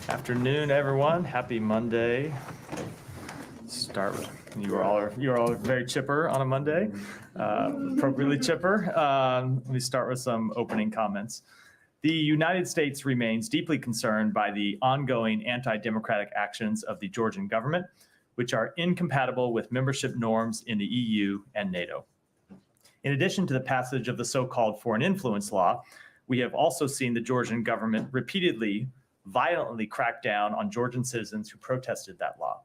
Afternoon, everyone. Happy Monday. Start with you're all very chipper on a Monday, appropriately chipper. Let me start with some opening comments. The United States remains deeply concerned by the ongoing anti-democratic actions of the Georgian government, which are incompatible with membership norms in the EU and NATO. In addition to the passage of the so-called foreign influence law, we have also seen the Georgian government repeatedly violently crack down on Georgian citizens who protested that law.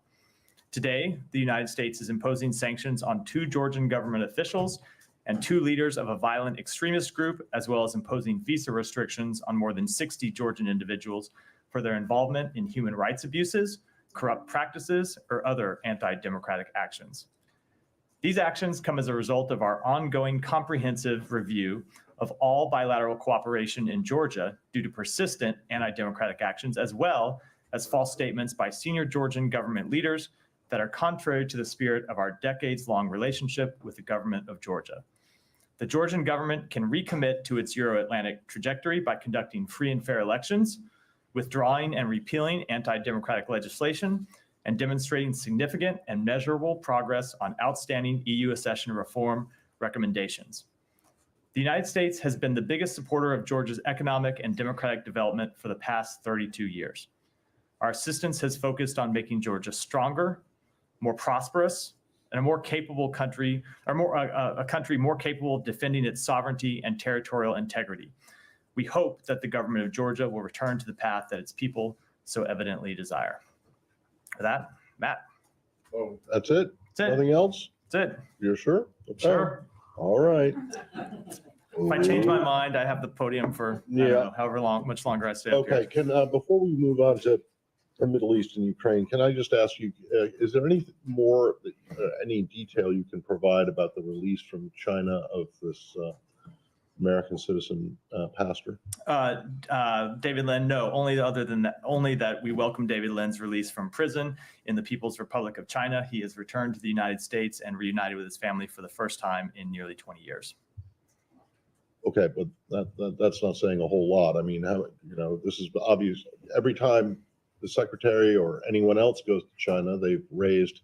Today, the United States is imposing sanctions on 2 Georgian government officials and 2 leaders of a violent extremist group, as well as imposing visa restrictions on more than 60 Georgian individuals for their involvement in human rights abuses, corrupt practices, or other anti-democratic actions. These actions come as a result of our ongoing comprehensive review of all bilateral cooperation in Georgia due to persistent anti-democratic actions, as well as false statements by senior Georgian government leaders that are contrary to the spirit of our decades-long relationship with the government of Georgia. The Georgian government can recommit to its Euro-Atlantic trajectory by conducting free and fair elections, withdrawing and repealing anti-democratic legislation, and demonstrating significant and measurable progress on outstanding EU accession reform recommendations. The United States has been the biggest supporter of Georgia's economic and democratic development for the past 32 years. Our assistance has focused on making Georgia stronger, more prosperous, and a more capable country, or a country more capable of defending its sovereignty and territorial integrity. We hope that the government of Georgia will return to the path that its people so evidently desire. With that, Matt. Oh, that's it? That's it. Nothing else? That's it. You're sure? Okay. Sure. All right. If I change my mind, I have the podium for I don't know, however much longer I stay up here. Okay. Can before we move on to the Middle East and Ukraine, can I just ask you, is there any more, any detail you can provide about the release from China of this American citizen pastor? David Lin, no, only that we welcome David Lin's release from prison in the People's Republic of China. He has returned to the United States and reunited with his family for the first time in nearly 20 years. Okay, but that's not saying a whole lot. I mean, this is obvious. Every time the secretary or anyone else goes to China, they've raised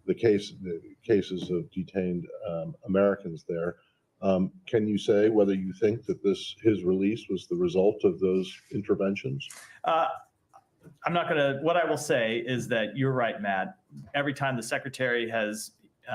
the cases of detained Americans there. Can you say whether you think that his release was the result of those interventions? I'm not going to. What I will say is that you're right, Matt. Every time the secretary has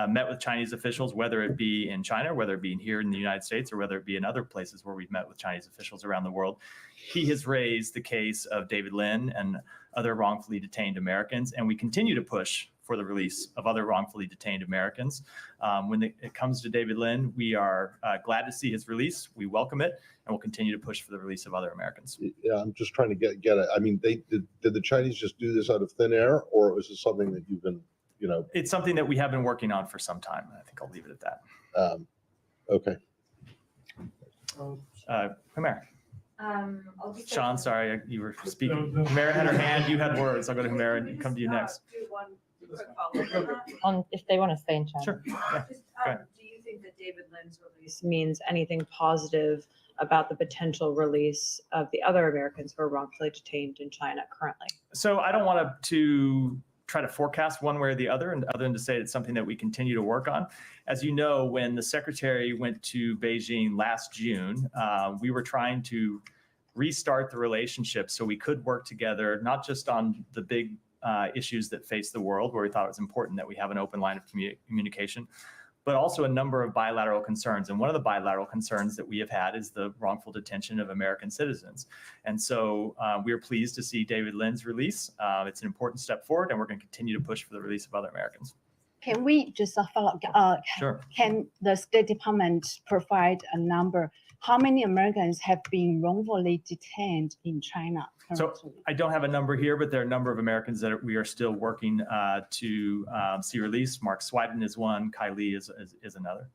met with Chinese officials, whether it be in China, whether it be here in the United States, or whether it be in other places where we've met with Chinese officials around the world, he has raised the case of David Lin and other wrongfully detained Americans, and we continue to push for the release of other wrongfully detained Americans. When it comes to David Lin, we are glad to see his release. We welcome it, and we'll continue to push for the release of other Americans. Yeah, I'm just trying to get it. I mean, did the Chinese just do this out of thin air, or is this something that you've been, It's something that we have been working on for some time. I think I'll leave it at that. Okay. Humaira. Sean, sorry, you were speaking. Humaira had her hand. You had words. I'll go to Humaira and come to you next. Do one quick follow-up If they want to stay in China. Sure. Yeah. Just, Go ahead. do you think that David Lin's release Means anything positive about the potential release of the other Americans who are wrongfully detained in China currently? So I don't want to try to forecast one way or the other, and other than to say it's something that we continue to work on. As you know, when the secretary went to Beijing last June, we were trying to restart the relationship so we could work together, not just on the big issues that face the world, where we thought it was important that we have an open line of communication, but also a number of bilateral concerns. And one of the bilateral concerns that we have had is the wrongful detention of American citizens. And so we are pleased to see David Lin's release. It's an important step forward, and we're going to continue to push for the release of other Americans. Can we just follow up? Sure. Can the State Department provide a number? How many Americans have been wrongfully detained in China currently? So I don't have a number here, but there are a number of Americans that we are still working to see released. Mark Swiden is one. Kai Li is another.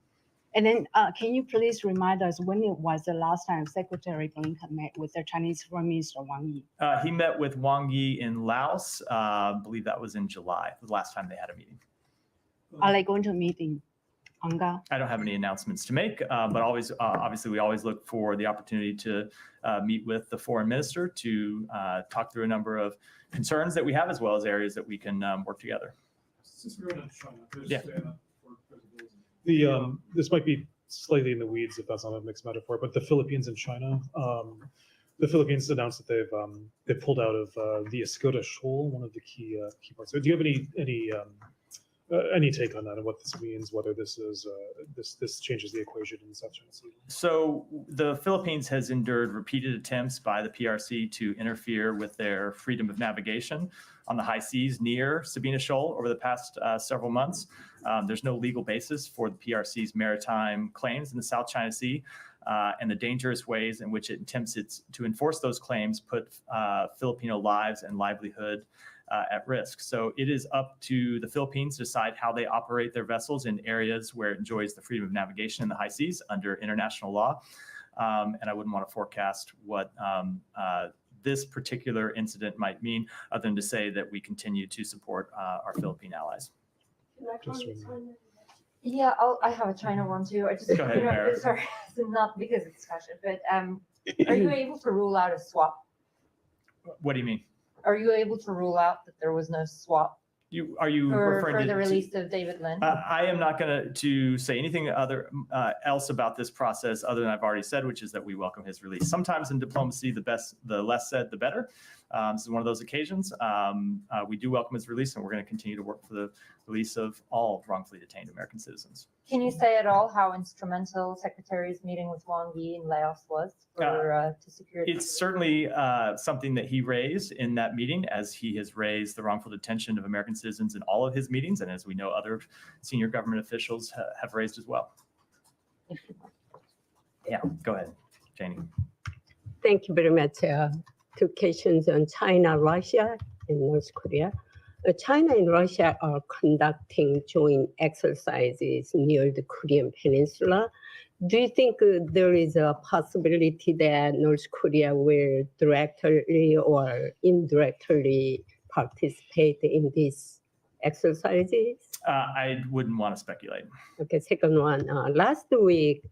And then can you please remind us when it was the last time Secretary Blinken met with the Chinese Foreign Minister Wang Yi? He met with Wang Yi in Laos. I believe that was in July, the last time they had a meeting. Are they going to meet in Anga? I don't have any announcements to make, but always, obviously, we always look for the opportunity to meet with the foreign minister to talk through a number of concerns that we have, as well as areas that we can work together. Since we're on China, Yeah. This might be slightly in the weeds if that's not a mixed metaphor, but the Philippines and China, the Philippines announced that they've pulled out of the Escoda Shoal, one of the key parts. So do you have any take on that and what this means? Whether this is this changes the equation in the South China Sea? So the Philippines has endured repeated attempts by the PRC to interfere with their freedom of navigation on the high seas near Sabina Shoal over the past several months. There's no legal basis for the PRC's maritime claims in the South China Sea, and the dangerous ways in which it attempts to enforce those claims put Filipino lives and livelihood at risk. So it is up to the Philippines to decide how they operate their vessels in areas where it enjoys the freedom of navigation in the high seas under international law. And I wouldn't want to forecast what this particular incident might mean, other than to say that we continue to support our Philippine allies. Yeah, I have a China one too. I just, Go ahead, Mara. sorry, not because it's discussion, but are you able to rule out a swap? What do you mean? Are you able to rule out that there was no swap Are you for referring to the release of David Lin? I am not going to say anything else about this process other than I've already said, which is that we welcome his release. Sometimes in diplomacy, the less said, the better. This is one of those occasions. We do welcome his release, and we're going to continue to work for the release of all wrongfully detained American citizens. Can you say at all how instrumental Secretary's meeting with Wang Yi in Laos was to secure? It's certainly something that he raised in that meeting, as he has raised the wrongful detention of American citizens in all of his meetings, and as we know, other senior government officials have raised as well. Yeah, go ahead, Janie. Thank you very much. Two questions on China, Russia, and North Korea. China and Russia are conducting joint exercises near the Korean Peninsula. Do you think there is a possibility that North Korea will directly or indirectly participate in these exercises? I wouldn't want to speculate. Okay, second one. Last week,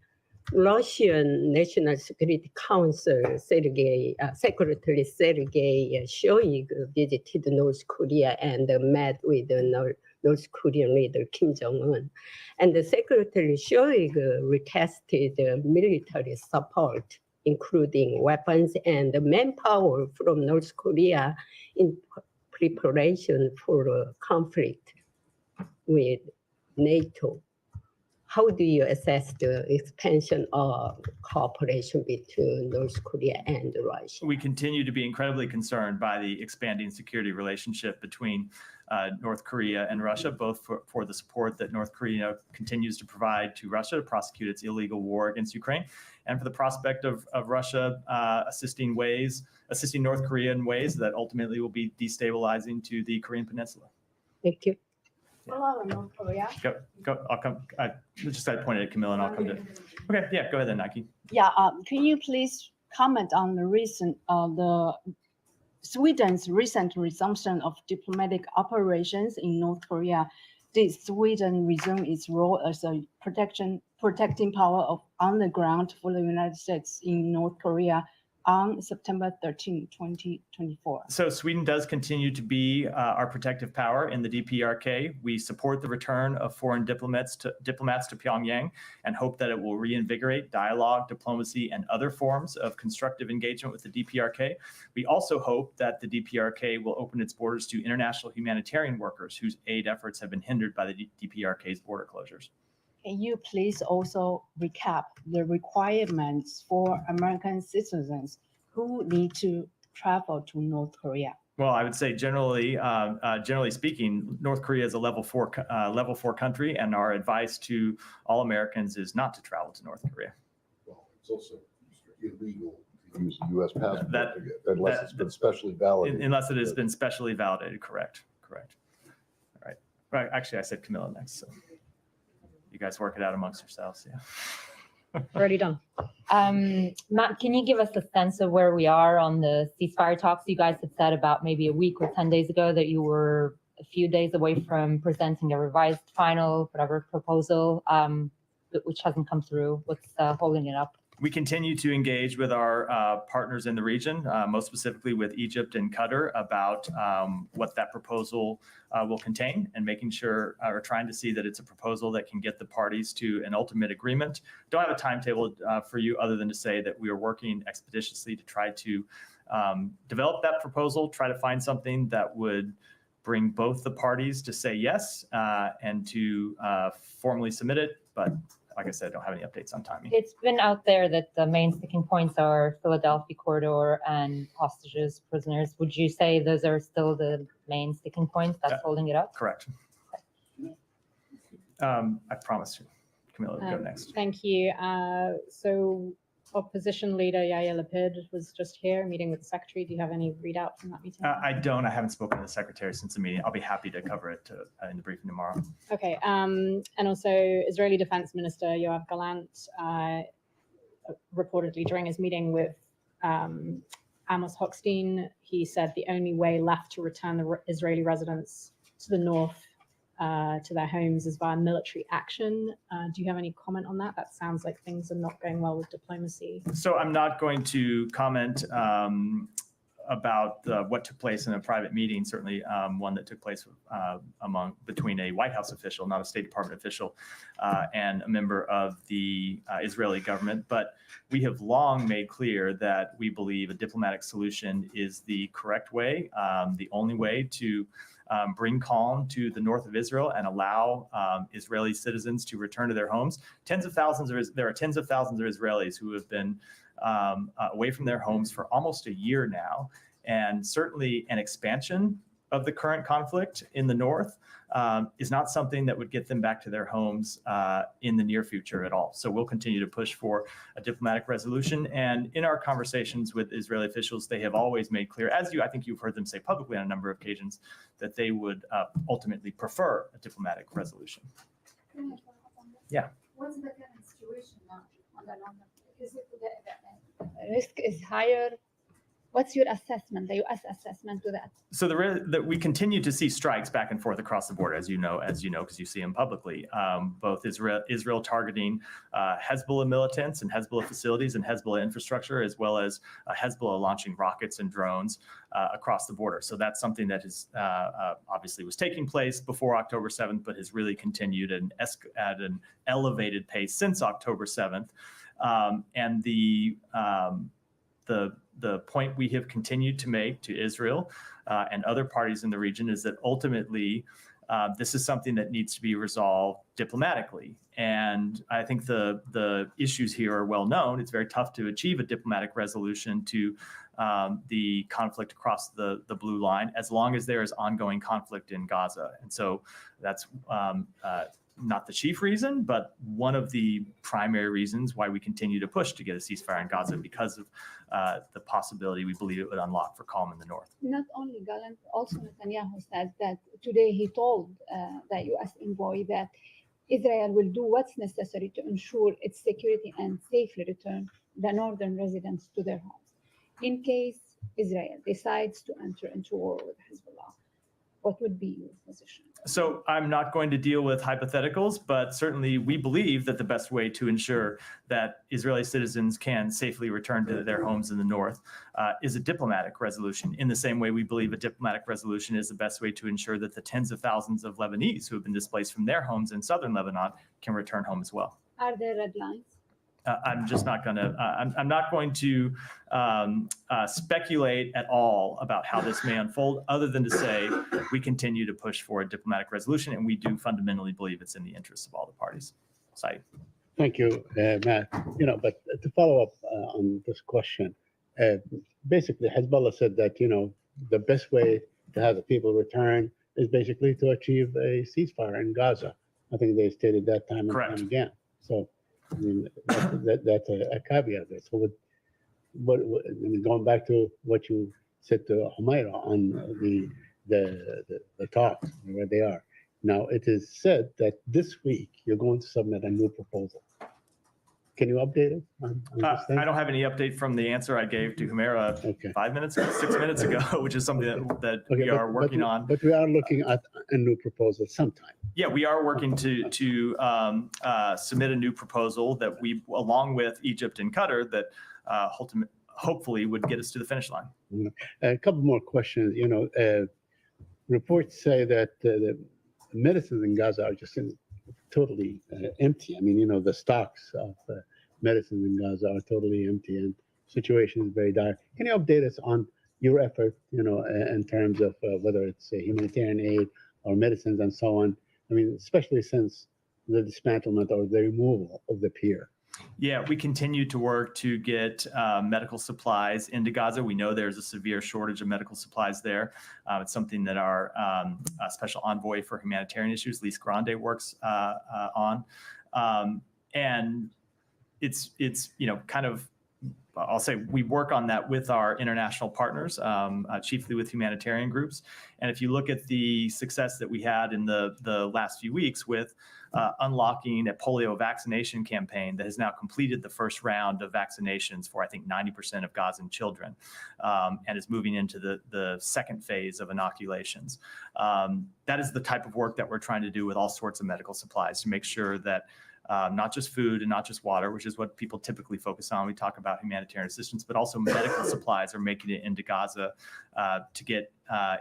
Russian National Security Council Secretary Sergei Shoigu visited North Korea and met with the North Korean leader Kim Jong-un. And the Secretary Shoigu requested military support, including weapons and manpower from North Korea in preparation for a conflict with NATO. How do you assess the expansion of cooperation between North Korea and Russia? We continue to be incredibly concerned by the expanding security relationship between North Korea and Russia, both for the support that North Korea continues to provide to Russia to prosecute its illegal war against Ukraine, and for the prospect of Russia assisting North Korea in ways that ultimately will be destabilizing to the Korean Peninsula. Thank you. Hello, North Korea. Go. I'll come. I pointed at Camilla, and I'll come to. Okay, yeah, go ahead then, Nike. Yeah, can you please comment on the recent, Sweden's recent resumption of diplomatic operations in North Korea? Did Sweden resume its role as a protecting power on the ground for the United States in North Korea on September 13, 2024? So Sweden does continue to be our protective power in the DPRK. We support the return of foreign diplomats to Pyongyang and hope that it will reinvigorate dialogue, diplomacy, and other forms of constructive engagement with the DPRK. We also hope that the DPRK will open its borders to international humanitarian workers whose aid efforts have been hindered by the DPRK's border closures. Can you please also recap the requirements for American citizens who need to travel to North Korea? Well, I would say generally speaking, North Korea is a level four country, and our advice to all Americans is not to travel to North Korea. Well, it's also illegal to use a U.S. passport That- unless it's been specially validated. Unless it has been specially validated. Correct. All right. Right. Actually, I said Camilla next. So you guys work it out amongst yourselves. Yeah. Already done. Matt, can you give us a sense of where we are on the ceasefire talks? You guys had said about maybe a week or 10 days ago that you were few days away from presenting a revised final, whatever proposal, which hasn't come through. What's holding it up? We continue to engage with our partners in the region, most specifically with Egypt and Qatar, about what that proposal will contain, and making sure, or trying to see that it's a proposal that can get the parties to an ultimate agreement. Don't have a timetable for you other than to say that we are working expeditiously to try to develop that proposal, try to find something that would bring both the parties to say yes and to formally submit it. But like I said, I don't have any updates on timing. It's been out there that the main sticking points are Philadelphia corridor and hostages, prisoners. Would you say those are still the main sticking points that's holding it up? Correct. I promised you. Camilla would go next. Thank you. So opposition leader Yair Lapid was just here meeting with the secretary. Do you have any readout from that meeting? I don't. I haven't spoken to the secretary since the meeting. I'll be happy to cover it in the briefing tomorrow. Okay. And also Israeli Defense Minister Yoav Gallant reportedly during his meeting with Amos Hochstein, he said the only way left to return the Israeli residents to the north to their homes is via military action. Do you have any comment on that? That sounds like things are not going well with diplomacy. So I'm not going to comment about what took place in a private meeting, certainly one that took place between a White House official, not a State Department official, and a member of the Israeli government. But we have long made clear that we believe a diplomatic solution is the correct way, the only way to bring calm to the north of Israel and allow Israeli citizens to return to their homes. There are tens of thousands of Israelis who have been away from their homes for almost a year now. And certainly an expansion of the current conflict in the north is not something that would get them back to their homes in the near future at all. So we'll continue to push for a diplomatic resolution. And in our conversations with Israeli officials, they have always made clear, I think you've heard them say publicly on a number of occasions, that they would ultimately prefer a diplomatic resolution. Yeah. What's the current situation now on the London? Is it the risk is higher? What's your assessment, the U.S. assessment to that? So that we continue to see strikes back and forth across the border, as you know, because you see them publicly. Both Israel targeting Hezbollah militants and Hezbollah facilities and Hezbollah infrastructure, as well as Hezbollah launching rockets and drones across the border. So that's something that is obviously was taking place before October 7th, but has really continued at an elevated pace since October 7th. And the point we have continued to make to Israel and other parties in the region is that ultimately this is something that needs to be resolved diplomatically. And I think the issues here are well known. It's very tough to achieve a diplomatic resolution to the conflict across the blue line as long as there is ongoing conflict in Gaza. And so that's not the chief reason, but one of the primary reasons why we continue to push to get a ceasefire in Gaza, because of the possibility we believe it would unlock for calm in the north. Not only Gallant, also Netanyahu said that today he told the U.S. envoy that Israel will do what's necessary to ensure its security and safely return the northern residents to their homes. In case Israel decides to enter into war with Hezbollah, what would be your position? So I'm not going to deal with hypotheticals, but certainly we believe that the best way to ensure that Israeli citizens can safely return to their homes in the north is a diplomatic resolution. In the same way we believe a diplomatic resolution is the best way to ensure that the tens of thousands of Lebanese who have been displaced from their homes in southern Lebanon can return home as well. Are there red lines? I'm just not going to, I'm not going to speculate at all about how this may unfold, other than to say we continue to push for a diplomatic resolution, and we do fundamentally believe it's in the interests of all the parties. Saeed. Thank you, Matt. But to follow up on this question, basically Hezbollah said that, the best way to have the people return is basically to achieve a ceasefire in Gaza. I think they stated that time and Correct. time again. So, I mean, that's a caveat there. So, going back to what you said to Humaira on the talks, where they are now, it is said that this week you're going to submit a new proposal. Can you update us on this thing? I don't have any update from the answer I gave to Humera Okay. 5 minutes, 6 minutes ago, which is something that Okay, we are working on. But we are looking at a new proposal sometime. Yeah, we are working to submit a new proposal that we, along with Egypt and Qatar, that hopefully would get us to the finish line. A couple more questions. Reports say that the medicines in Gaza are just totally empty. I mean, the stocks of medicines in Gaza are totally empty, and situation is very dire. Can you update us on your effort, in terms of whether it's humanitarian aid or medicines and so on? I mean, especially since the dismantlement or the removal of the pier. Yeah, we continue to work to get medical supplies into Gaza. We know there's a severe shortage of medical supplies there. It's something that our special envoy for humanitarian issues, Lise Grande, works on. And it's kind of, I'll say we work on that with our international partners, chiefly with humanitarian groups. And if you look at the success that we had in the last few weeks with unlocking a polio vaccination campaign that has now completed the first round of vaccinations for, I think, 90% of Gazan children, and is moving into the second phase of inoculations. That is the type of work that we're trying to do with all sorts of medical supplies to make sure that not just food and not just water, which is what people typically focus on. We talk about humanitarian assistance, but also medical supplies are making it into Gaza to get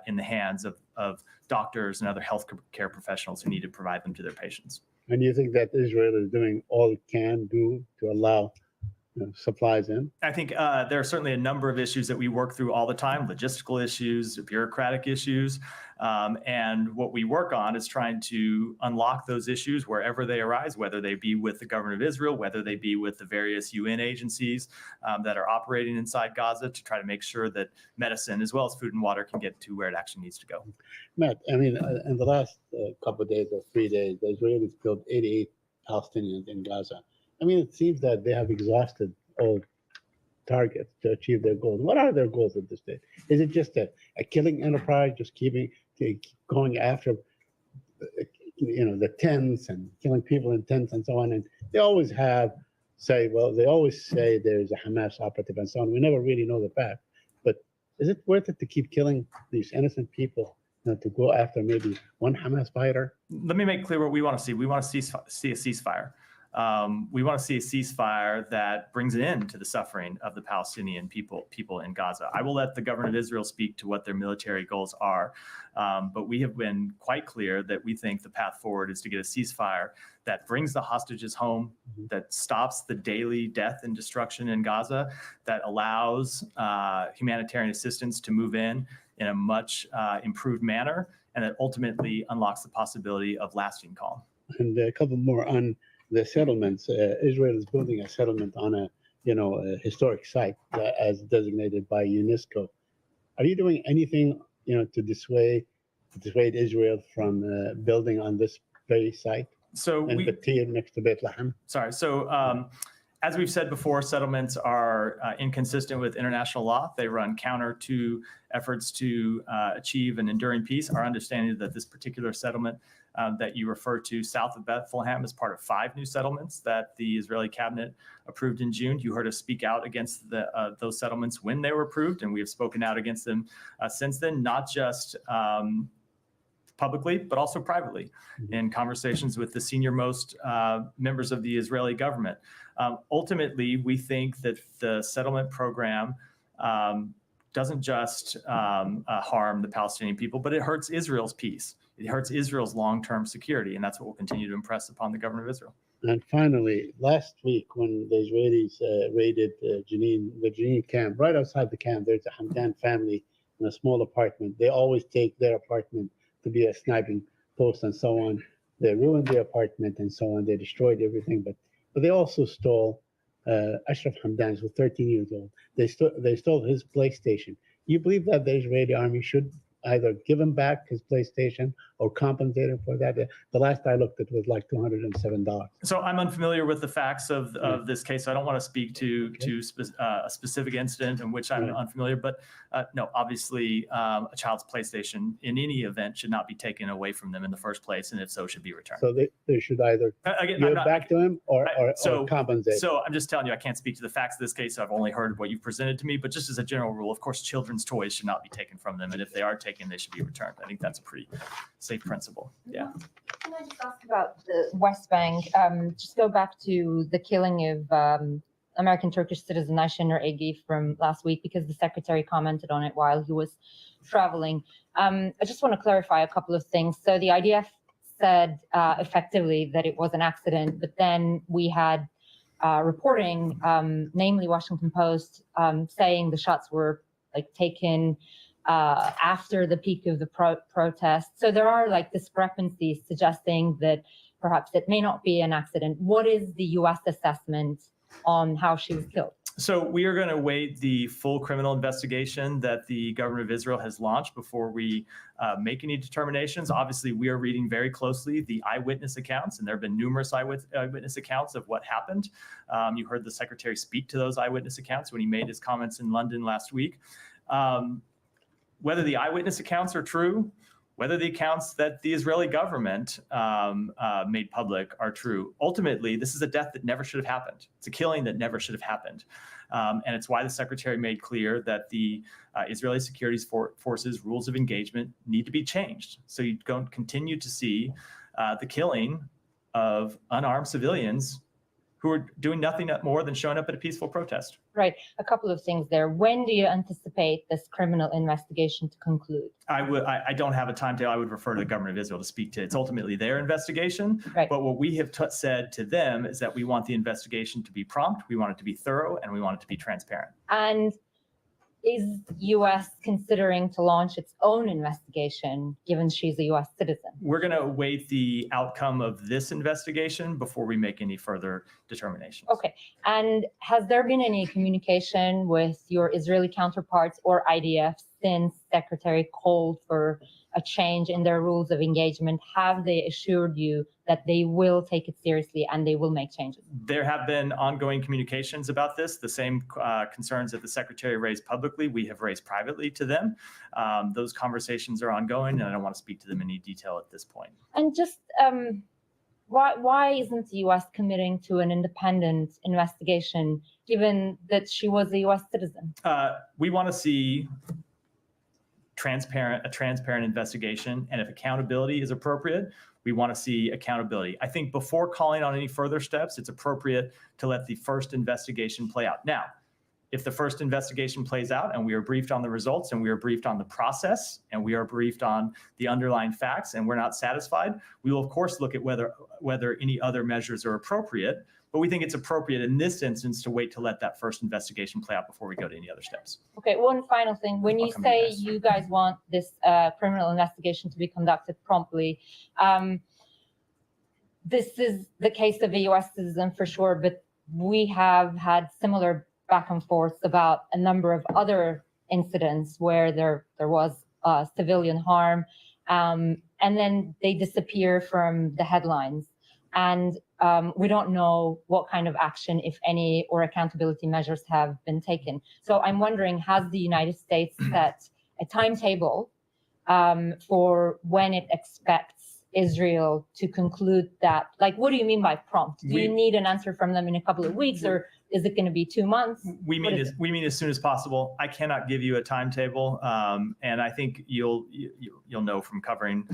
in the hands of doctors and other health care professionals who need to provide them to their patients. And you think that Israel is doing all it can do to allow supplies in? I think there are certainly a number of issues that we work through all the time, logistical issues, bureaucratic issues. And what we work on is trying to unlock those issues wherever they arise, whether they be with the government of Israel, whether they be with the various UN agencies that are operating inside Gaza, to try to make sure that medicine as well as food and water can get to where it actually needs to go. Matt, I mean, in the last couple of days or 3 days, the Israelis killed 88 Palestinians in Gaza. I mean, it seems that they have exhausted all targets to achieve their goals. What are their goals at this stage? Is it just a killing enterprise, just going after, the tents and killing people in tents and so on? And they always say there's a Hamas operative and so on. We never really know the fact. But is it worth it to keep killing these innocent people, to go after maybe one Hamas fighter? Let me make clear what we want to see. We want to see a ceasefire. We want to see a ceasefire that brings an end to the suffering of the Palestinian people in Gaza. I will let the government of Israel speak to what their military goals are, but we have been quite clear that we think the path forward is to get a ceasefire that brings the hostages home, that stops the daily death and destruction in Gaza, that allows humanitarian assistance to move in a much improved manner, and that ultimately unlocks the possibility of lasting calm. And a couple more on the settlements. Israel is building a settlement on a historic site as designated by UNESCO. Are you doing anything, to dissuade Israel from building on this very site? So and Batir next to Bethlehem. Sorry. So as we've said before, settlements are inconsistent with international law. They run counter to efforts to achieve an enduring peace. Our understanding is that this particular settlement that you refer to south of Bethlehem is part of 5 new settlements that the Israeli cabinet approved in June. You heard us speak out against those settlements when they were approved, and we have spoken out against them since then, not just publicly, but also privately in conversations with the senior-most members of the Israeli government. Ultimately, we think that the settlement program doesn't just harm the Palestinian people, but it hurts Israel's peace. It hurts Israel's long-term security, and that's what we'll continue to impress upon the government of Israel. And finally, last week when the Israelis raided the Jenin camp, right outside the camp, there's a Hamdan family in a small apartment. They always take their apartment to be a sniping post and so on. They ruined their apartment and so on. They destroyed everything, but they also stole Ashraf Hamdan, who was 13 years old. They stole his PlayStation. You believe that the Israeli army should either give him back his PlayStation or compensate him for that. The last I looked, it was like $207. So I'm unfamiliar with the facts of this case. So I don't want to speak to a specific incident in which I'm Right. unfamiliar. But no, obviously, a child's PlayStation in any event should not be taken away from them in the first place, and if so, should be returned. So they should either Again, give I'm it not- back to him or so- compensate. So I'm just telling you, I can't speak to the facts of this case. I've only heard what you've presented to me. But just as a general rule, of course, children's toys should not be taken from them, and if they are taken, they should be returned. I think that's a pretty safe principle. Yeah. Can I just ask about the West Bank? Just go back to the killing of American Turkish citizen Ayşenur Egi from last week, because the secretary commented on it while he was traveling. I just want to clarify a couple of things. So the IDF said effectively that it was an accident, but then we had reporting, namely Washington Post, saying the shots were like taken after the peak of the protest. So there are like discrepancies suggesting that perhaps it may not be an accident. What is the U.S. assessment on how she was killed? So we are going to await the full criminal investigation that the government of Israel has launched before we make any determinations. Obviously, we are reading very closely the eyewitness accounts, and there have been numerous eyewitness accounts of what happened. You heard the secretary speak to those eyewitness accounts when he made his comments in London last week. Whether the eyewitness accounts are true, whether the accounts that the Israeli government made public are true, ultimately, this is a death that never should have happened. It's a killing that never should have happened. And it's why the secretary made clear that the Israeli security forces rules of engagement need to be changed. So you don't continue to see the killing of unarmed civilians who are doing nothing more than showing up at a peaceful protest. Right. A couple of things there. When do you anticipate this criminal investigation to conclude? I don't have a timetable. I would refer to the government of Israel to speak to. It's ultimately their investigation. Right. But what we have said to them is that we want the investigation to be prompt, we want it to be thorough, and we want it to be transparent. And is U.S. considering to launch its own investigation, given she's a U.S. citizen? We're going to await the outcome of this investigation before we make any further determinations. Okay. And has there been any communication with your Israeli counterparts or IDF since Secretary called for a change in their rules of engagement? Have they assured you that they will take it seriously and they will make changes? There have been ongoing communications about this. The same concerns that the secretary raised publicly, we have raised privately to them. Those conversations are ongoing, and I don't want to speak to them in any detail at this point. And just why isn't the U.S. committing to an independent investigation, given that she was a U.S. citizen? We want to see a transparent investigation, and if accountability is appropriate, we want to see accountability. I think before calling on any further steps, it's appropriate to let the first investigation play out. Now, if the first investigation plays out and we are briefed on the results and we are briefed on the process and we are briefed on the underlying facts and we're not satisfied, we will of course look at whether any other measures are appropriate. But we think it's appropriate in this instance to wait to let that first investigation play out before we go to any other steps. Okay, one final thing. When you say you guys want this criminal investigation to be conducted promptly, this is the case of a U.S. citizen for sure, but we have had similar back and forth about a number of other incidents where there was civilian harm, and then they disappear from the headlines. And we don't know what kind of action, if any, or accountability measures have been taken. So I'm wondering, has the United States set a timetable for when it expects Israel to conclude that? Like, what do you mean by prompt? Do you need an answer from them in a couple of weeks, or is it going to be 2 months? We mean as soon as possible. I cannot give you a timetable, and I think you'll know from covering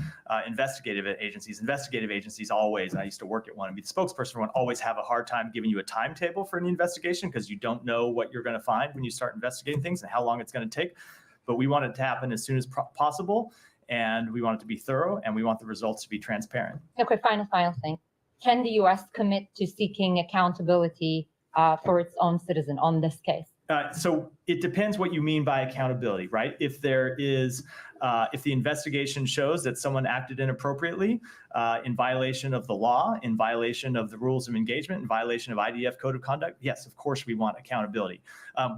investigative agencies. Investigative agencies always, and I used to work at one, and be the spokesperson for one, always have a hard time giving you a timetable for any investigation because you don't know what you're going to find when you start investigating things and how long it's going to take. But we want it to happen as soon as possible, and we want it to be thorough, and we want the results to be transparent. Okay, final thing. Can the U.S. commit to seeking accountability for its own citizen on this case? So it depends what you mean by accountability, right? If there is, if the investigation shows that someone acted inappropriately in violation of the law, in violation of the rules of engagement, in violation of IDF code of conduct, yes, of course we want accountability.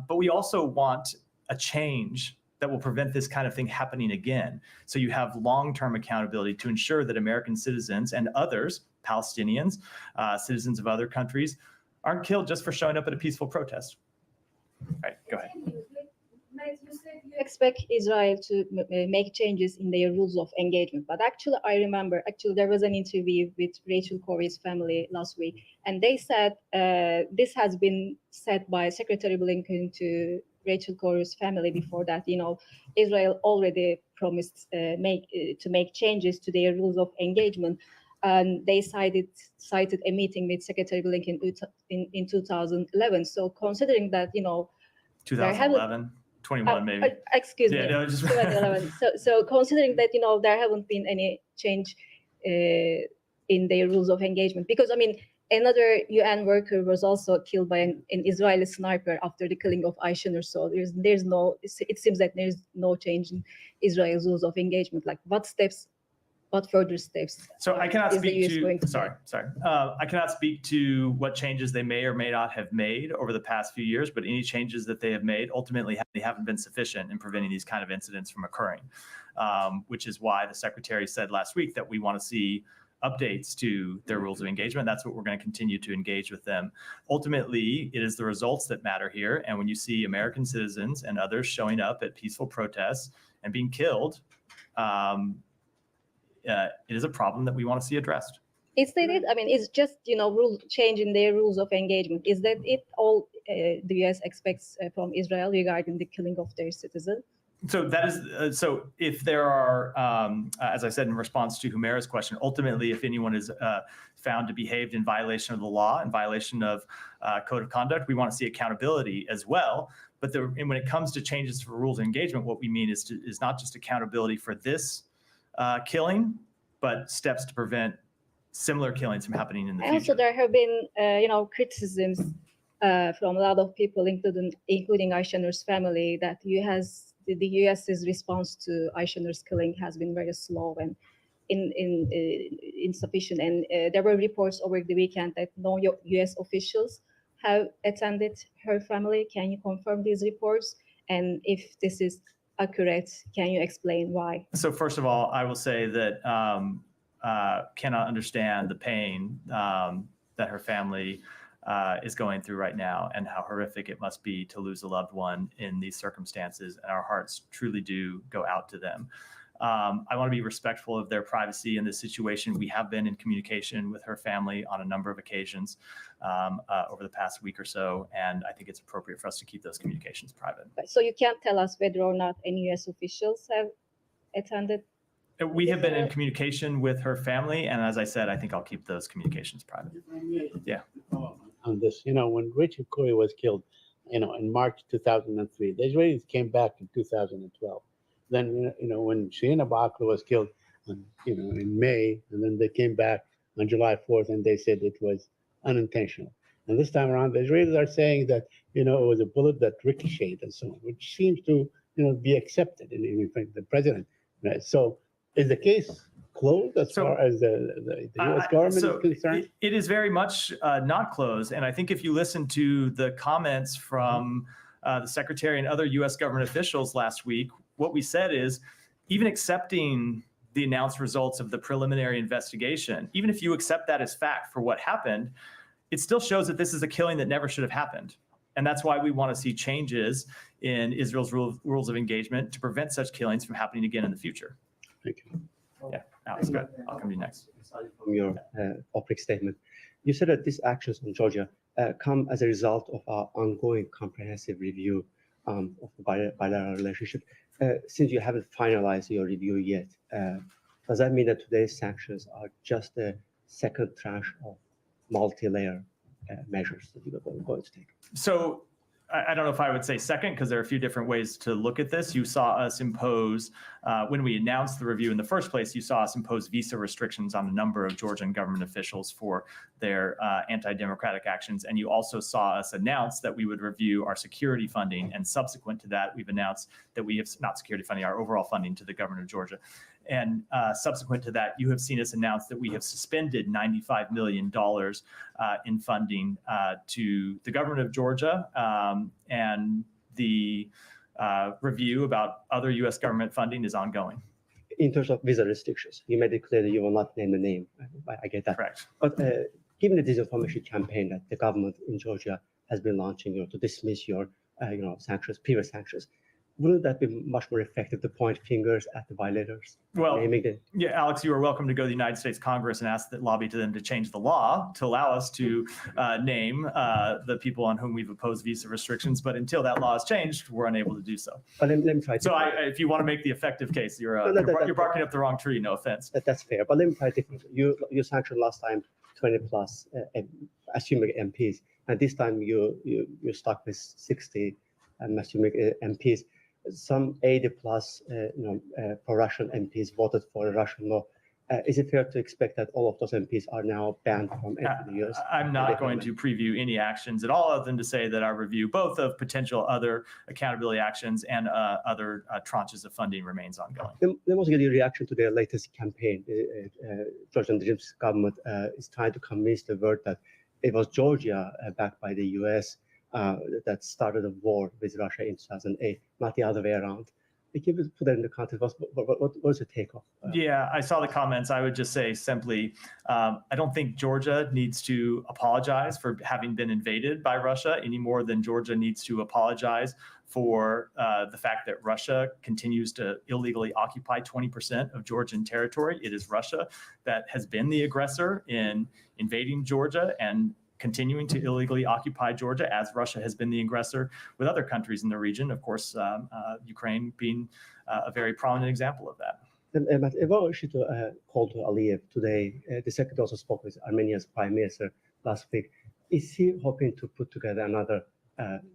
But we also want a change that will prevent this kind of thing happening again. So you have long-term accountability to ensure that American citizens and others, Palestinians, citizens of other countries, aren't killed just for showing up at a peaceful protest. All right, go ahead. You expect Israel to make changes in their rules of engagement. But actually, I remember, there was an interview with Rachel Corrie's family last week, and they said this has been said by Secretary Blinken to Rachel Corrie's family before that, Israel already promised to make changes to their rules of engagement. And they cited a meeting with Secretary Blinken in 2011. So considering that, 2011, 21 maybe. Excuse me. Yeah, no, just 2011. So considering that, there haven't been any change in their rules of engagement, because another UN worker was also killed by an Israeli sniper after the killing of Aishinur. So it seems that there's no change in Israel's rules of engagement. Like what further steps? So I cannot is the speak US going to, to sorry. I cannot speak to what changes they may or may not have made over the past few years, but any changes that they have made ultimately they haven't been sufficient in preventing these kind of incidents from occurring, which is why the Secretary said last week that we want to see updates to their rules of engagement. That's what we're going to continue to engage with them. Ultimately, it is the results that matter here. And when you see American citizens and others showing up at peaceful protests and being killed, it is a problem that we want to see addressed. Is that it? It's just, rule change in their rules of engagement. Is that it all the US expects from Israel regarding the killing of their citizens? So that is, so if there are, as I said in response to Humaira's question, ultimately, if anyone is found to behave in violation of the law, in violation of code of conduct, we want to see accountability as well. But and when it comes to changes for rules of engagement, what we mean is not just accountability for this killing, but steps to prevent similar killings from happening in the future. Also, there have been, criticisms from a lot of people, including Aishinur's family, that the U.S.'s response to Aishinur's killing has been very slow and insufficient. And there were reports over the weekend that no U.S. officials have attended her family. Can you confirm these reports? And if this is accurate, can you explain why? So first of all, I will say that cannot understand the pain that her family is going through right now and how horrific it must be to lose a loved one in these circumstances. And our hearts truly do go out to them. I want to be respectful of their privacy in this situation. We have been in communication with her family on a number of occasions over the past week or so, and I think it's appropriate for us to keep those communications private. So you can't tell us whether or not any U.S. officials have attended? We have been in communication with her family, and as I said, I think I'll keep those communications private. Yeah. On this, when Rachel Corrie was killed, in March 2003, the Israelis came back in 2012. Then, when Shiina Bakr was killed, in May, and then they came back on July 4th, and they said it was unintentional. And this time around, the Israelis are saying that, it was a bullet that ricocheted and so on, which seems to, be accepted in the president. Right? So is the case closed as far as the U.S. government is concerned? It is very much not closed. And I think if you listen to the comments from the Secretary and other U.S. government officials last week, what we said is, even accepting the announced results of the preliminary investigation, even if you accept that as fact for what happened, it still shows that this is a killing that never should have happened. And that's why we want to see changes in Israel's rules of engagement to prevent such killings from happening again in the future. Thank you. Yeah, Alex, go ahead. I'll come to you next. From your opening statement, you said that these actions in Georgia come as a result of our ongoing comprehensive review of the bilateral relationship. Since you haven't finalized your review yet, does that mean that today's sanctions are just a second tranche of multi-layer measures that you are going to take? So I don't know if I would say second, because there are a few different ways to look at this. You saw us impose, when we announced the review in the first place, you saw us impose visa restrictions on a number of Georgian government officials for their anti-democratic actions. And you also saw us announce that we would review our security funding. And subsequent to that, we've announced that we have, not security funding, our overall funding to the government of Georgia. And subsequent to that, you have seen us announce that we have suspended $95 million in funding to the government of Georgia and the review about other U.S. government funding is ongoing. In terms of visa restrictions, you made it clear that you will not name a name. I get that. Correct. But given the disinformation campaign that the government in Georgia has been launching, to dismiss your, sanctions, previous sanctions, wouldn't that be much more effective to point fingers at the violators? Well, naming the... yeah, Alex, you are welcome to go to the United States Congress and ask that lobby to them to change the law to allow us to name the people on whom we've opposed visa restrictions. But until that law is changed, we're unable to do so. But let me try. So if you want to make the effective case, you're barking up the wrong tree. No offense. That's fair. But let me try differently. You sanctioned last time 20 plus assuming MPs, and this time you're stuck with 60 assuming MPs. Some 80 plus pro-Russian MPs voted for a Russian law. Is it fair to expect that all of those MPs are now banned from entering the US? I'm not going to preview any actions at all other than to say that our review, both of potential other accountability actions and other tranches of funding, remains ongoing. Let me get your reaction to their latest campaign. Georgian government is trying to convince the world that it was Georgia, backed by the US, that started a war with Russia in 2008, not the other way around. If you put that in the context, what's the take of? Yeah, I saw the comments. I would just say simply, I don't think Georgia needs to apologize for having been invaded by Russia any more than Georgia needs to apologize for the fact that Russia continues to illegally occupy 20% of Georgian territory. It is Russia that has been the aggressor in invading Georgia and continuing to illegally occupy Georgia, as Russia has been the aggressor with other countries in the region, of course, Ukraine being a very prominent example of that. But about call to Aliyev today, the secretary also spoke with Armenia's prime minister last week. Is he hoping to put together another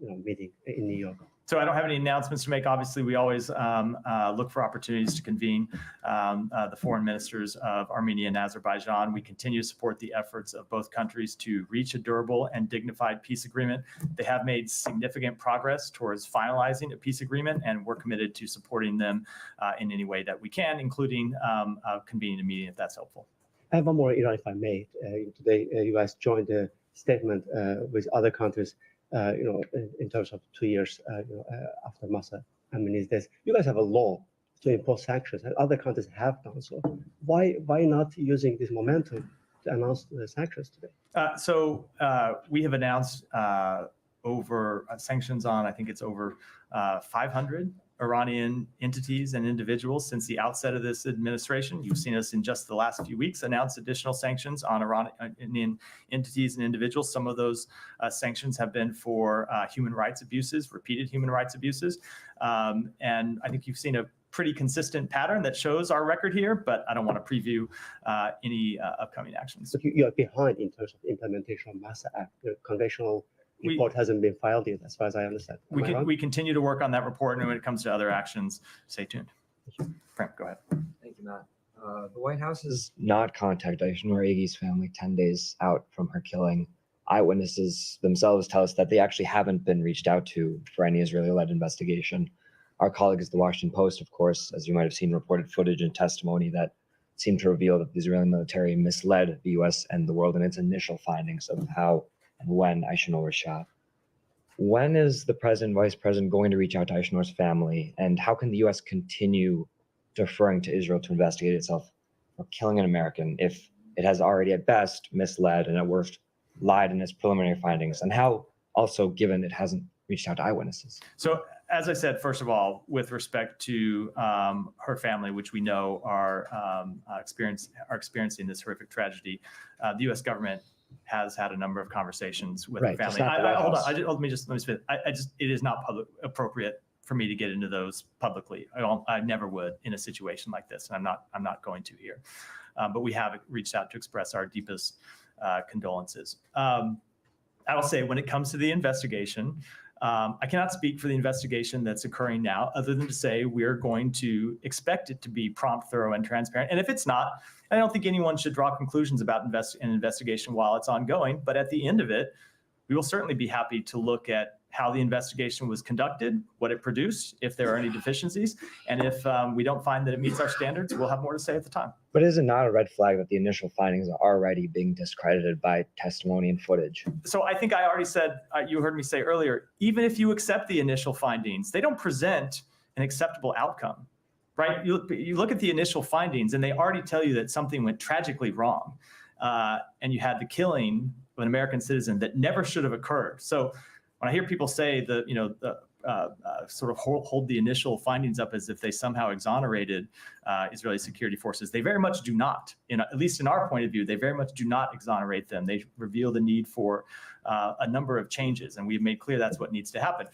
meeting in New York? So I don't have any announcements to make. Obviously, we always look for opportunities to convene the foreign ministers of Armenia and Azerbaijan. We continue to support the efforts of both countries to reach a durable and dignified peace agreement. They have made significant progress towards finalizing a peace agreement, and we're committed to supporting them in any way that we can, including convening a meeting if that's helpful. I have one more, Iran, if I may. Today, you guys joined a statement with other countries. In terms of 2 years after Masa Amini's death, you guys have a law to impose sanctions, and other countries have done so. Why not using this momentum to announce the sanctions today? We have announced over sanctions on, I think it's over 500 Iranian entities and individuals since the outset of this administration. You've seen us in just the last few weeks announce additional sanctions on Iranian entities and individuals. Some of those sanctions have been for human rights abuses, repeated human rights abuses. And I think you've seen a pretty consistent pattern that shows our record here, but I don't want to preview any upcoming actions. But you are behind in terms of implementation of Masa Act. The conventional report hasn't been filed yet, as far as I understand. We continue to work on that report, and when it comes to other actions, stay tuned. Frank, go ahead. Thank you, Matt. The White House has not contacted Aysenur Agi's family 10 days out from her killing. Eyewitnesses themselves tell us that they actually haven't been reached out to for any Israeli-led investigation. Our colleagues at the Washington Post, of course, as you might have seen, reported footage and testimony that seemed to reveal that the Israeli military misled the U.S. and the world in its initial findings of how and when Aysenur was shot. When is the president, vice president going to reach out to Aysenur's family, and how can the U.S. continue deferring to Israel to investigate itself for killing an American if it has already at best misled and at worst lied in its preliminary findings? And how also, given it hasn't reached out to eyewitnesses? So as I said, first of all, with respect to her family, which we know are experiencing this horrific tragedy, the U.S. government has had a number of conversations with her family. Hold on. Let me just finish. It is not appropriate for me to get into those publicly. I never would in a situation like this, and I'm not going to here. But we have reached out to express our deepest condolences. I will say, when it comes to the investigation, I cannot speak for the investigation that's occurring now, other than to say we're going to expect it to be prompt, thorough, and transparent. And if it's not, I don't think anyone should draw conclusions about an investigation while it's ongoing. But at the end of it, we will certainly be happy to look at how the investigation was conducted, what it produced, if there are any deficiencies, and if we don't find that it meets our standards, we'll have more to say at the time. But is it not a red flag that the initial findings are already being discredited by testimony and footage? So I think I already said, you heard me say earlier, even if you accept the initial findings, they don't present an acceptable outcome, right? You look at the initial findings and they already tell you that something went tragically wrong. And you had the killing of an American citizen that never should have occurred. So when I hear people say that, sort of hold the initial findings up as if they somehow exonerated Israeli security forces, they very much do not. At least in our point of view, they very much do not exonerate them. They reveal the need for a number of changes, and we've made clear that's what needs to happen.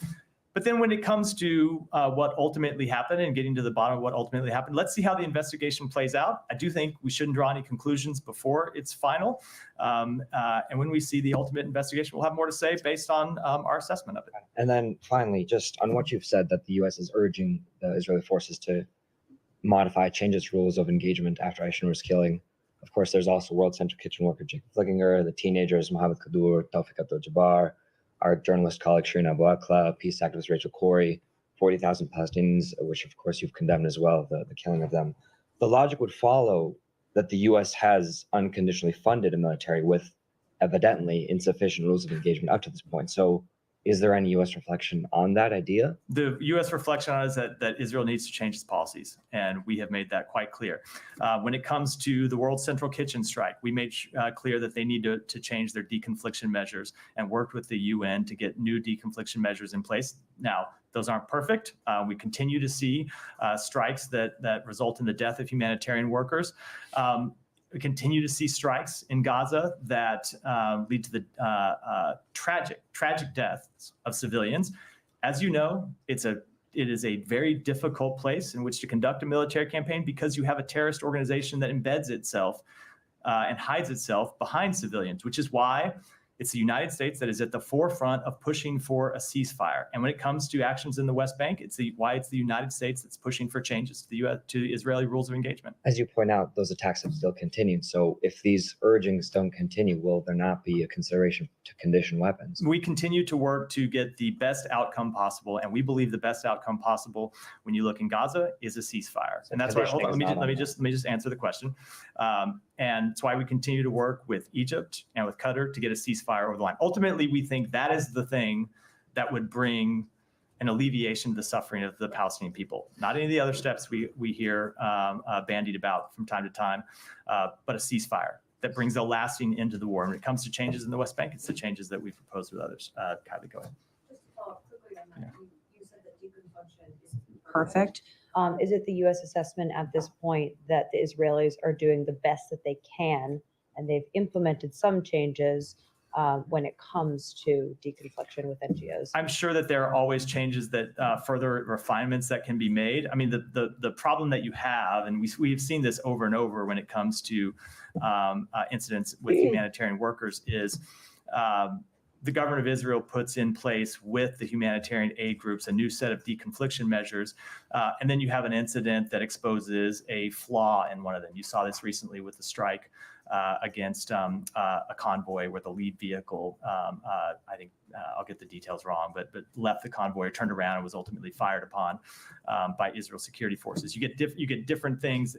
But then when it comes to what ultimately happened and getting to the bottom of what ultimately happened, let's see how the investigation plays out. I do think we shouldn't draw any conclusions before it's final. And when we see the ultimate investigation, we'll have more to say based on our assessment of it. And then finally, just on what you've said, that the U.S. is urging the Israeli forces to modify, change its rules of engagement after Aishinur's killing. Of course, there's also World Central Kitchen worker Jacob Flickinger, the teenagers Mohammed Kadur, Tawfiq Abdul-Jabbar, our journalist colleague Shireen Abu Akleh, peace activist Rachel Corrie, 40,000 Palestinians, which of course you've condemned as well, the killing of them. The logic would follow that the U.S. has unconditionally funded a military with evidently insufficient rules of engagement up to this point. So is there any U.S. reflection on that idea? The U.S. reflection on it is that Israel needs to change its policies, and we have made that quite clear. When it comes to the World Central Kitchen strike, we made clear that they need to change their deconfliction measures and worked with the UN to get new deconfliction measures in place. Now, those aren't perfect. We continue to see strikes that result in the death of humanitarian workers. We continue to see strikes in Gaza that lead to the tragic deaths of civilians. As you know, it is a very difficult place in which to conduct a military campaign because you have a terrorist organization that embeds itself and hides itself behind civilians, which is why it's the United States that is at the forefront of pushing for a ceasefire. And when it comes to actions in the West Bank, it's the United States that's pushing for changes to the Israeli rules of engagement. As you point out, those attacks have still continued. So if these urgings don't continue, will there not be a consideration to condition weapons? We continue to work to get the best outcome possible, and we believe the best outcome possible when you look in Gaza is a ceasefire. And that's why, hold on, let me just answer the question. And it's why we continue to work with Egypt and with Qatar to get a ceasefire over the line. Ultimately, we think that is the thing that would bring an alleviation to the suffering of the Palestinian people. Not any of the other steps we hear bandied about from time to time, but a ceasefire that brings a lasting end to the war. And when it comes to changes in the West Bank, it's the changes that we've proposed with others. Kylie, go ahead. Just to follow up quickly on that, you said that deconfliction is Perfect. Is it the U.S. assessment at this point that the Israelis are doing the best that they can, and they've implemented some changes when it comes to deconfliction with NGOs? I'm sure that there are always changes that further refinements that can be made. I mean, the problem that you have, and we've seen this over and over when it comes to incidents with humanitarian workers, is the government of Israel puts in place with the humanitarian aid groups a new set of deconfliction measures. And then you have an incident that exposes a flaw in one of them. You saw this recently with the strike against a convoy where the lead vehicle, I think I'll get the details wrong, but left the convoy, turned around, and was ultimately fired upon by Israel security forces. You get different things.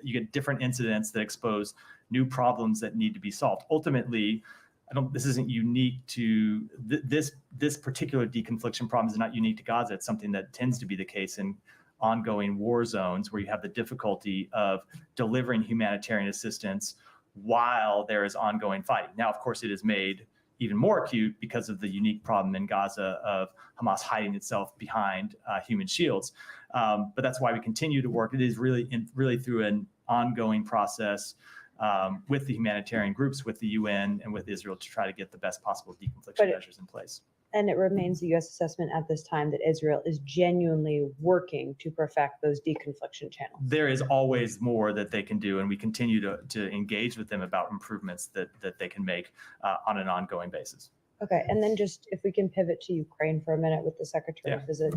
You get different incidents that expose new problems that need to be solved. Ultimately, this isn't unique to this particular deconfliction problem is not unique to Gaza. It's something that tends to be the case in ongoing war zones where you have the difficulty of delivering humanitarian assistance while there is ongoing fighting. Now, of course, it is made even more acute because of the unique problem in Gaza of Hamas hiding itself behind human shields. But that's why we continue to work. It is really through an ongoing process with the humanitarian groups, with the UN, and with Israel to try to get the best possible deconfliction measures in place. And it remains the U.S. assessment at this time that Israel is genuinely working to perfect those deconfliction channels. There is always more that they can do, and we continue to engage with them about improvements that they can make on an ongoing basis. Okay, and then just if we can pivot to Ukraine for a minute with the Secretary's visit.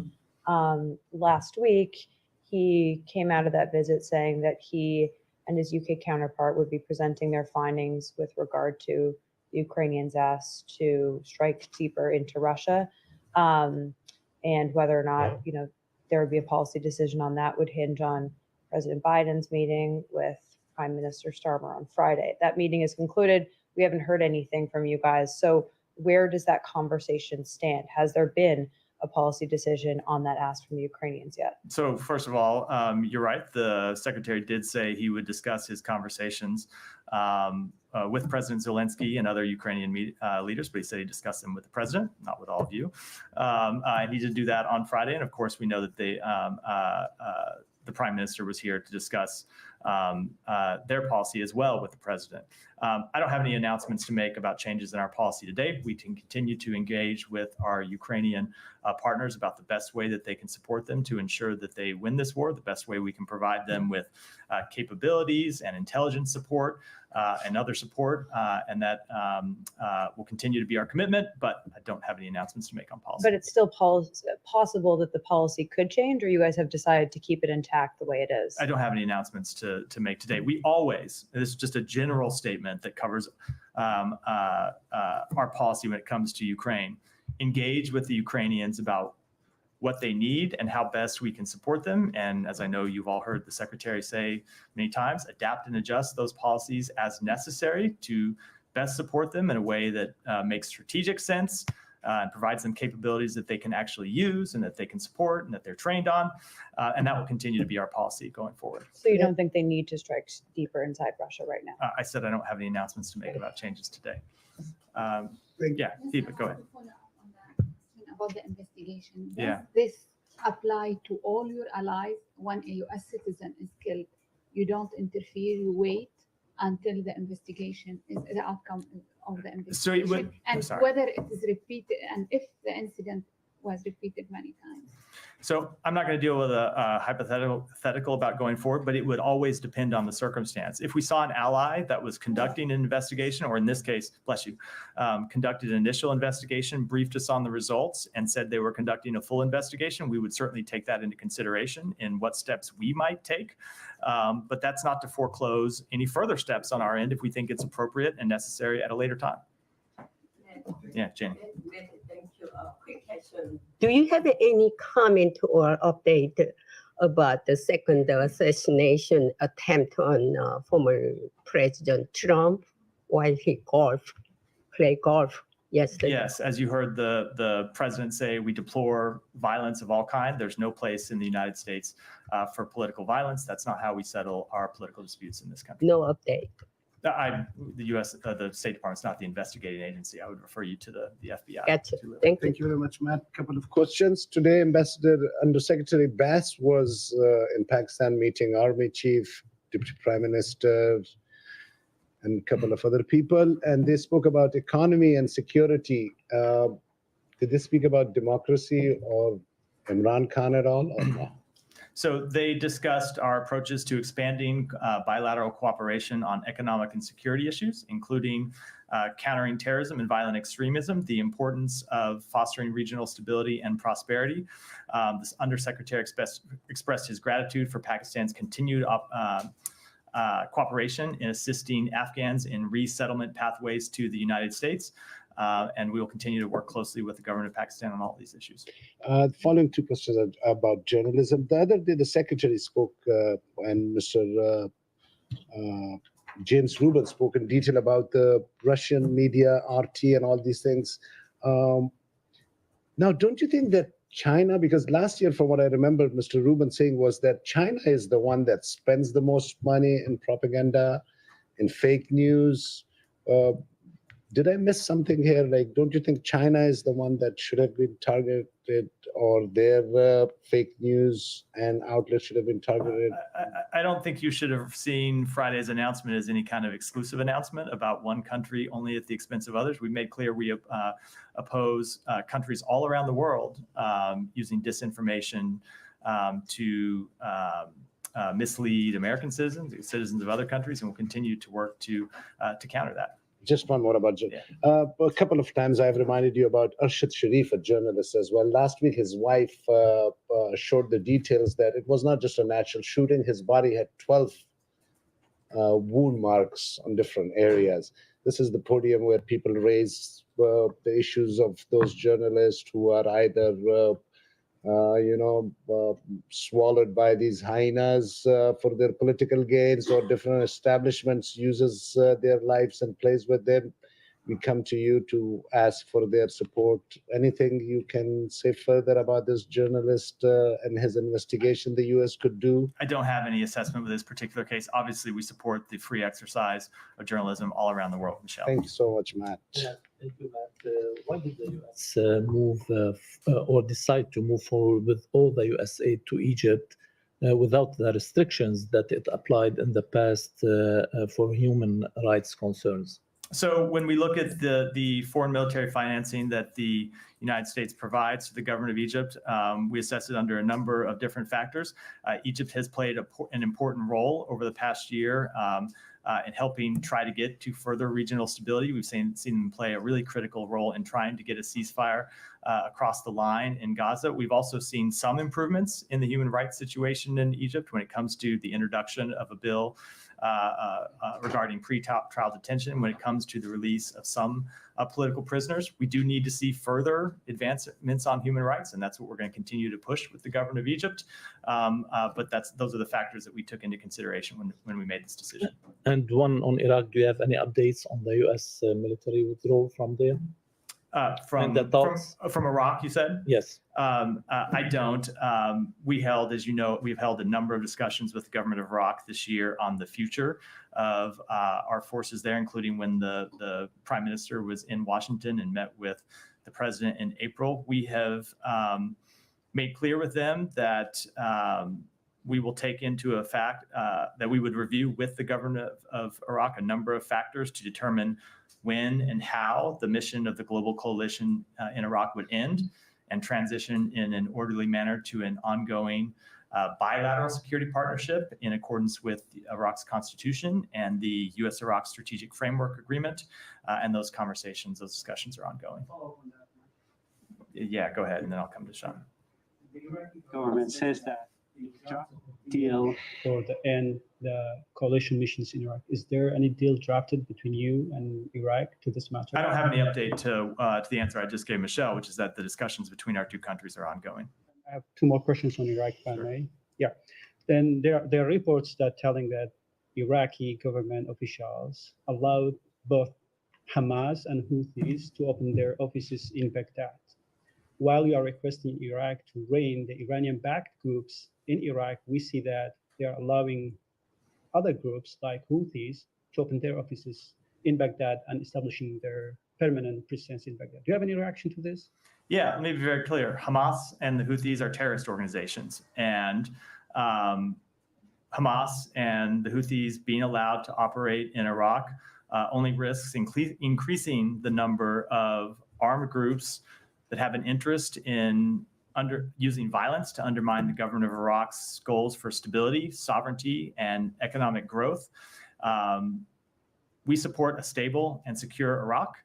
Last week, he came out of that visit saying that he and his UK counterpart would be presenting their findings with regard to the Ukrainians asked to strike deeper into Russia. And whether or not, there would be a policy decision on that would hinge on President Biden's meeting with Prime Minister Starmer on Friday. That meeting is concluded. We haven't heard anything from you guys. So where does that conversation stand? Has there been a policy decision on that ask from the Ukrainians yet? So first of all, you're right. The secretary did say he would discuss his conversations with President Zelensky and other Ukrainian leaders, but he said he discussed them with the president, not with all of you. And he did do that on Friday. And of course, we know that the prime minister was here to discuss their policy as well with the president. I don't have any announcements to make about changes in our policy today. We can continue to engage with our Ukrainian partners about the best way that they can support them to ensure that they win this war, the best way we can provide them with capabilities and intelligence support and other support. And that will continue to be our commitment, but I don't have any announcements to make on policy. But it's still possible that the policy could change, or you guys have decided to keep it intact the way it is? I don't have any announcements to make today. We always, this is just a general statement that covers our policy when it comes to Ukraine, engage with the Ukrainians about what they need and how best we can support them. And as I know you've all heard the secretary say many times, adapt and adjust those policies as necessary to best support them in a way that makes strategic sense and provides them capabilities that they can actually use and that they can support and that they're trained on. And that will continue to be our policy going forward. So you don't think they need to strike deeper inside Russia right now? I said I don't have any announcements to make about changes today. Yeah, Deepa, go ahead. About the investigation. Does Yeah. this apply to all your allies? When a U.S. citizen is killed, you don't interfere, you wait until the investigation is the outcome of the investigation. And whether it is repeated, and if the incident was repeated many times. So I'm not going to deal with a hypothetical about going forward, but it would always depend on the circumstance. If we saw an ally that was conducting an investigation, or in this case, bless you, conducted an initial investigation, briefed us on the results, and said they were conducting a full investigation, we would certainly take that into consideration in what steps we might take. But that's not to foreclose any further steps on our end if we think it's appropriate and necessary at a later time. Yeah, Jenny. Thank you. Quick question. Do you have any comment or update about the second assassination attempt on former President Trump while he played golf yesterday? Yes, as you heard the president say, we deplore violence of all kind. There's no place in the United States for political violence. That's not how we settle our political disputes in this country. No update. The U.S., the State Department's not the investigating agency. I would refer you to the FBI. Gotcha. Thank you very much, Matt. A couple of questions. Today, Ambassador Undersecretary Bass was in Pakistan meeting Army Chief, Deputy Prime Minister, and a couple of other people, and they spoke about economy and security. Did they speak about democracy or Imran Khan at all, or no? So they discussed our approaches to expanding bilateral cooperation on economic and security issues, including countering terrorism and violent extremism, the importance of fostering regional stability and prosperity. This Undersecretary expressed his gratitude for Pakistan's continued cooperation in assisting Afghans in resettlement pathways to the United States. And we will continue to work closely with the government of Pakistan on all these issues. Following two questions about journalism. The other day, the secretary spoke and Mr. James Rubin spoke in detail about the Russian media, RT, and all these things. Now, don't you think that China, because last year, from what I remember, Mr. Rubin saying was that China is the one that spends the most money in propaganda, in fake news. Did I miss something here? Like, don't you think China is the one that should have been targeted, or their fake news and outlets should have been targeted? I don't think you should have seen Friday's announcement as any kind of exclusive announcement about one country only at the expense of others. We made clear we oppose countries all around the world using disinformation to mislead American citizens of other countries, and we'll continue to work to counter that. Just one more about a couple of times I've reminded you about Arshad Sharif, a journalist as well. Last week, his wife showed the details that it was not just a natural shooting. His body had 12 wound marks on different areas. this is the podium where people raise the issues of those journalists who are either swallowed by these hyenas for their political gains, or different establishments uses their lives and plays with them. We come to you to ask for their support. Anything you can say further about this journalist and his investigation the U.S. could do? I don't have any assessment with this particular case. Obviously, we support the free exercise of journalism all around the world, Michelle. Thank you so much, Matt. Yeah, thank you, Matt. Why did the U.S. move or decide to move forward with all the U.S. aid to Egypt without the restrictions that it applied in the past for human rights concerns? So when we look at the foreign military financing that the United States provides to the government of Egypt, we assess it under a number of different factors. Egypt has played an important role over the past year in helping try to get to further regional stability. We've seen them play a really critical role in trying to get a ceasefire across the line in Gaza. We've also seen some improvements in the human rights situation in Egypt when it comes to the introduction of a bill regarding pre-trial detention, when it comes to the release of some political prisoners. We do need to see further advancements on human rights, and that's what we're going to continue to push with the government of Egypt. But those are the factors that we took into consideration when we made this decision. And one on Iraq, do you have any updates on the U.S. military withdrawal from there? From Iraq, you said? Yes. I don't. We've held a number of discussions with the government of Iraq this year on the future of our forces there, including when the prime minister was in Washington and met with the president in April. We have made clear with them that we will take into effect that we would review with the government of Iraq a number of factors to determine when and how the mission of the global coalition in Iraq would end and transition in an orderly manner to an ongoing bilateral security partnership in accordance with Iraq's constitution and the U.S.-Iraq Strategic Framework Agreement. And those discussions are ongoing. Yeah, go ahead, and then I'll come to Sean. The Iraqi government says that the deal for the coalition missions in Iraq. Is there any deal drafted between you and Iraq to this matter? I don't have any update to the answer I just gave Michelle, which is that the discussions between our two countries are ongoing. I have two more questions on Iraq, if I may. Yeah. Then there are reports that telling that Iraqi government officials allowed both Hamas and Houthis to open their offices in Baghdad. While you are requesting Iraq to rein the Iranian-backed groups in Iraq, we see that they are allowing other groups like Houthis to open their offices in Baghdad and establishing their permanent presence in Baghdad. Do you have any reaction to this? Yeah, let me be very clear. Hamas and the Houthis are terrorist organizations, and Hamas and the Houthis being allowed to operate in Iraq only risks increasing the number of armed groups that have an interest in using violence to undermine the government of Iraq's goals for stability, sovereignty, and economic growth. We support a stable and secure Iraq.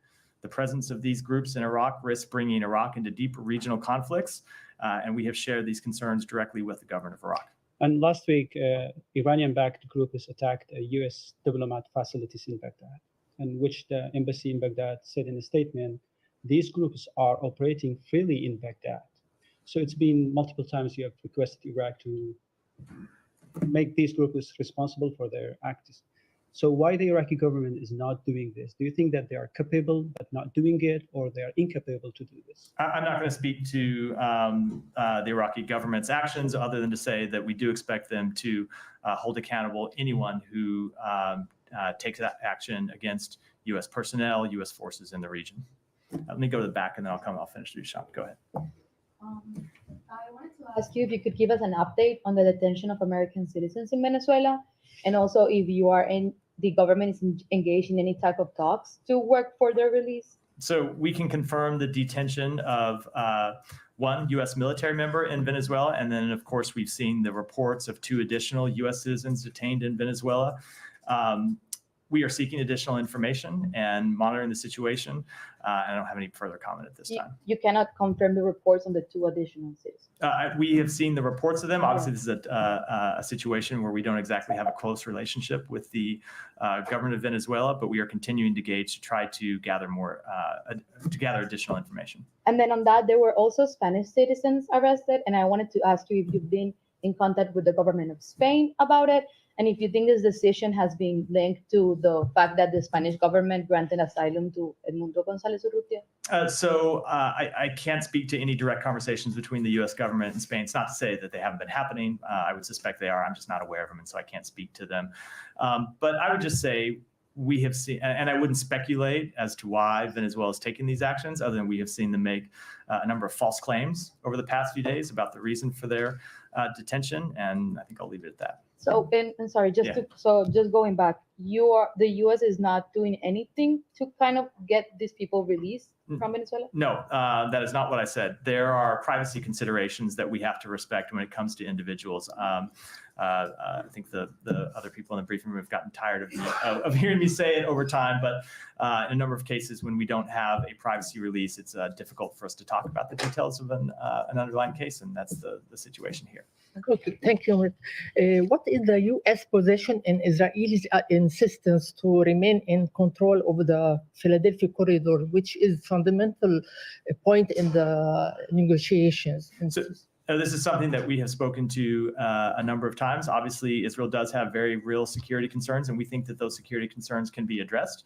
The presence of these groups in Iraq risks bringing Iraq into deeper regional conflicts, and we have shared these concerns directly with the government of Iraq. And last week, Iranian-backed group has attacked U.S. diplomat facilities in Baghdad, and which the embassy in Baghdad said in a statement, these groups are operating freely in Baghdad. So it's been multiple times you have requested Iraq to make these groups responsible for their acts. So why the Iraqi government is not doing this? Do you think that they are capable but not doing it, or they are incapable to do this? I'm not going to speak to the Iraqi government's actions other than to say that we do expect them to hold accountable anyone who takes that action against U.S. personnel, U.S. forces in the region. Let me go to the back and then I'll finish through Sean. Go ahead. I wanted to ask you if you could give us an update on the detention of American citizens in Venezuela, and also if the government is engaged in any type of talks to work for their release. So we can confirm the detention of one U.S. military member in Venezuela, and then of course we've seen the reports of 2 additional U.S. citizens detained in Venezuela. we are seeking additional information and monitoring the situation. I don't have any further comment at this time. You cannot confirm the reports on the 2 additional cities. We have seen the reports of them. Obviously, this is a situation where we don't exactly have a close relationship with the government of Venezuela, but we are continuing to engage to try to gather additional information. And then on that, there were also Spanish citizens arrested. And I wanted to ask you if you've been in contact with the government of Spain about it, and if you think this decision has been linked to the fact that the Spanish government granted asylum to Edmundo González Urrutia? So I can't speak to any direct conversations between the U.S. government and Spain. It's not to say that they haven't been happening. I would suspect they are. I'm just not aware of them, and so I can't speak to them. But I would just say we have seen, and I wouldn't speculate as to why Venezuela is taking these actions, other than we have seen them make a number of false claims over the past few days about the reason for their detention, and I think I'll leave it at that. So, and sorry, just going back, the U.S. is not doing anything to kind of get these people released from Venezuela? No, that is not what I said. There are privacy considerations that we have to respect when it comes to individuals. I think the other people in the briefing room have gotten tired of hearing me say it over time, but in a number of cases when we don't have a privacy release, it's difficult for us to talk about the details of an underlying case, and that's the situation here. Okay, thank you. What is the U.S. position in Israel's insistence to remain in control of the Philadelphia corridor, which is fundamental point in the negotiations? This is something that we have spoken to a number of times. Obviously, Israel does have very real security concerns, and we think that those security concerns can be addressed.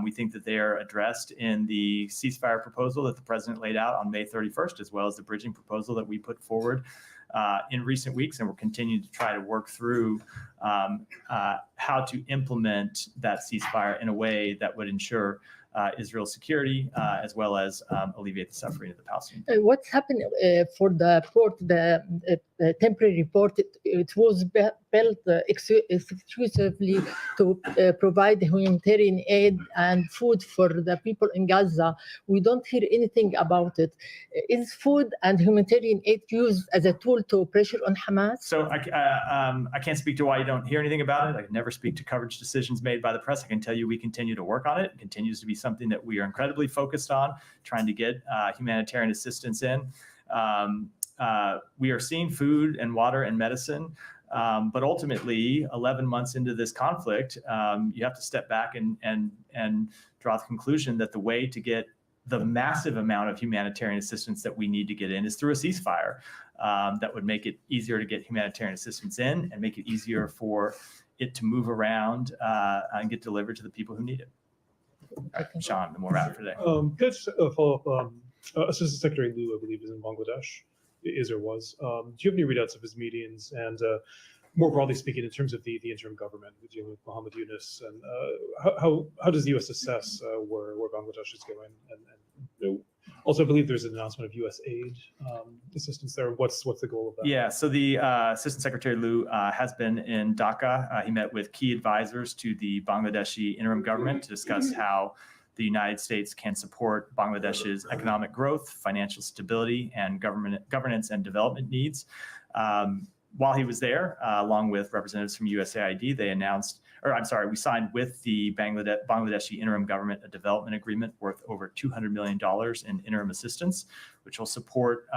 We think that they are addressed in the ceasefire proposal that the president laid out on May 31st, as well as the bridging proposal that we put forward in recent weeks, and we're continuing to try to work through how to implement that ceasefire in a way that would ensure Israel's security, as well as alleviate the suffering of the Palestinians. What's happened for the port, the temporary port, it was built exclusively to provide humanitarian aid and food for the people in Gaza. We don't hear anything about it. Is food and humanitarian aid used as a tool to pressure on Hamas? So I can't speak to why you don't hear anything about it. I can never speak to coverage decisions made by the press. I can tell you we continue to work on it. It continues to be something that we are incredibly focused on, trying to get humanitarian assistance in. We are seeing food and water and medicine, but ultimately, 11 months into this conflict, you have to step back and draw the conclusion that the way to get the massive amount of humanitarian assistance that we need to get in is through a ceasefire that would make it easier to get humanitarian assistance in and make it easier for it to move around and get delivered to the people who need it. Sean, the more wrap for today. Could I just follow up? Assistant Secretary Liu, I believe, is in Bangladesh, is or was. Do you have any readouts of his meetings? And more broadly speaking, in terms of the interim government, dealing with Mohammed Yunus, and how does the U.S. assess where Bangladesh is going? And also, I believe there's an announcement of U.S. aid assistance there. What's the goal of that? Yeah, so the Assistant Secretary Liu has been in Dhaka. He met with key advisors to the Bangladeshi interim government to discuss how the United States can support Bangladesh's economic growth, financial stability, and governance and development needs. While he was there, along with representatives from USAID, we signed with the Bangladeshi interim government a development agreement worth over $200 million in interim assistance, which will support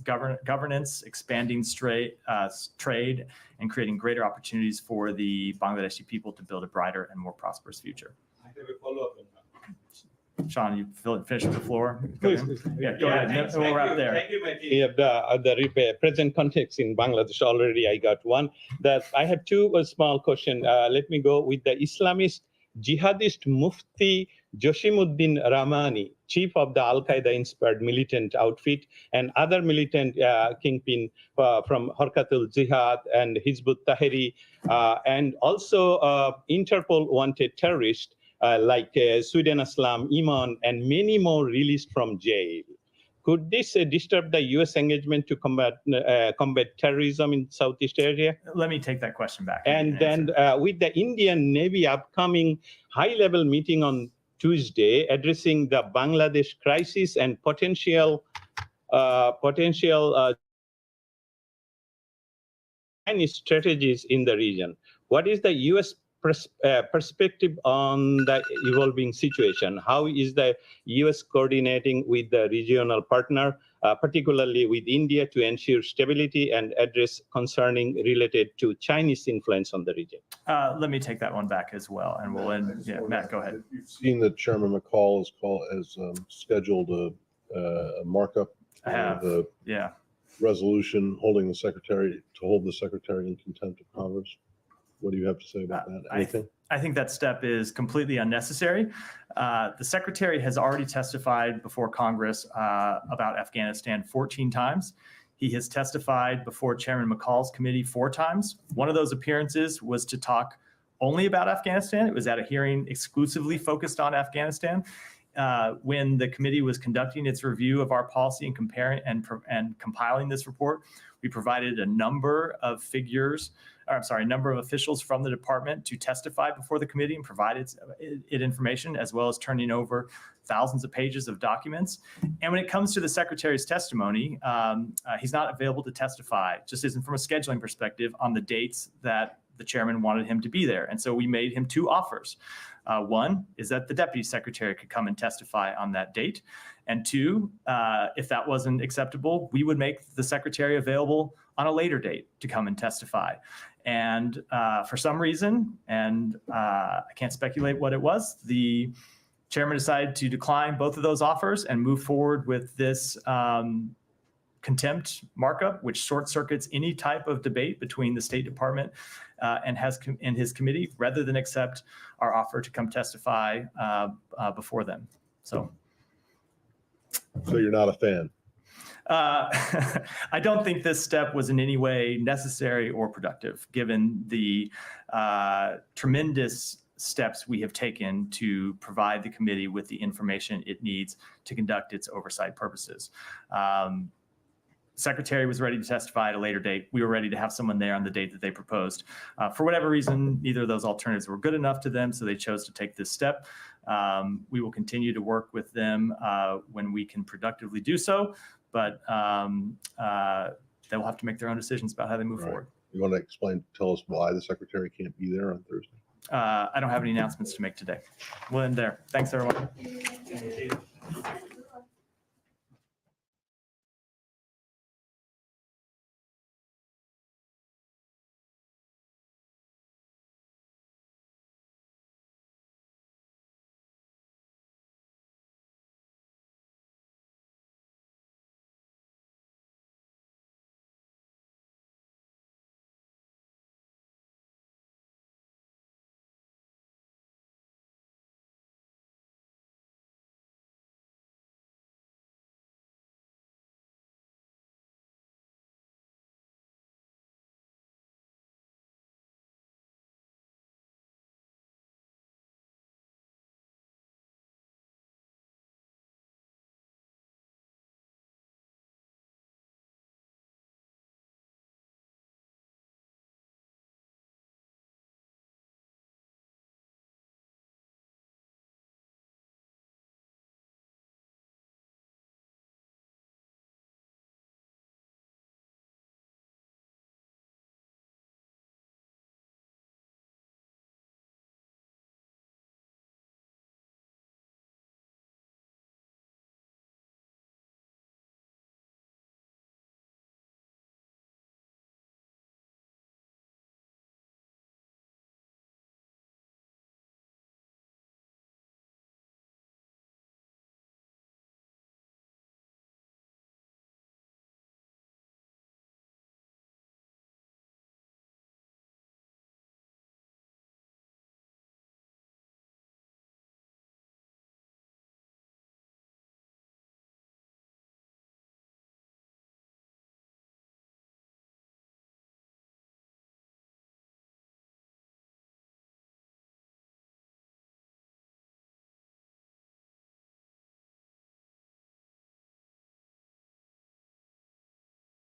governance, expanding trade, and creating greater opportunities for the Bangladeshi people to build a brighter and more prosperous future. I have a follow-up. Sean, you finish with the floor? Please. Yeah, go ahead. We'll wrap there. Thank you, Matthew. You have the present context in Bangladesh already. I got one. That I have two small questions. Let me go with the Islamist jihadist Mufti Josimuddin Rahmani, chief of the Al-Qaeda-inspired militant outfit, and other militant kingpin from Harkatul Jihad and Hizbut Tahrir, and also Interpol wanted terrorists like Sweden Islam, Iman, and many more released from jail. Could this disturb the U.S. engagement to combat terrorism in Southeast Asia? Let me take that question back. And then with the Indian Navy upcoming high-level meeting on Tuesday addressing the Bangladesh crisis and potential Chinese strategies in the region, what is the U.S. perspective on the evolving situation. How is the U.S. coordinating with the regional partner, particularly with India, to ensure stability and address concerning related to Chinese influence on the region? Let me take that one back as well, and we'll end. Yeah, Matt, go ahead. You've seen that Chairman McCall has scheduled a markup I have. of the Yeah. resolution holding the secretary to hold the secretary in contempt of Congress. What do you have to say about that? Anything? I think that step is completely unnecessary. The secretary has already testified before Congress about Afghanistan 14 times. He has testified before Chairman McCall's committee 4 times. One of those appearances was to talk only about Afghanistan. It was at a hearing exclusively focused on Afghanistan. When the committee was conducting its review of our policy and comparing and compiling this report, we provided a number of officials from the department to testify before the committee and provided it information, as well as turning over thousands of pages of documents. And when it comes to the secretary's testimony, he's not available to testify, just isn't from a scheduling perspective, on the dates that the chairman wanted him to be there. And so we made him 2 offers. One is that the deputy secretary could come and testify on that date. And 2, if that wasn't acceptable, we would make the secretary available on a later date to come and testify. And for some reason, and I can't speculate what it was, the chairman decided to decline both of those offers and move forward with this contempt markup, which short circuits any type of debate between the State Department and his committee, rather than accept our offer to come testify before them. So you're not a fan? I don't think this step was in any way necessary or productive, given the tremendous steps we have taken to provide the committee with the information it needs to conduct its oversight purposes. Secretary was ready to testify at a later date. We were ready to have someone there on the date that they proposed. For whatever reason, neither of those alternatives were good enough to them, so they chose to take this step. We will continue to work with them when we can productively do so, but they will have to make their own decisions about how they move forward. You want to tell us why the secretary can't be there on Thursday? I don't have any announcements to make today. We'll end there. Thanks, everyone.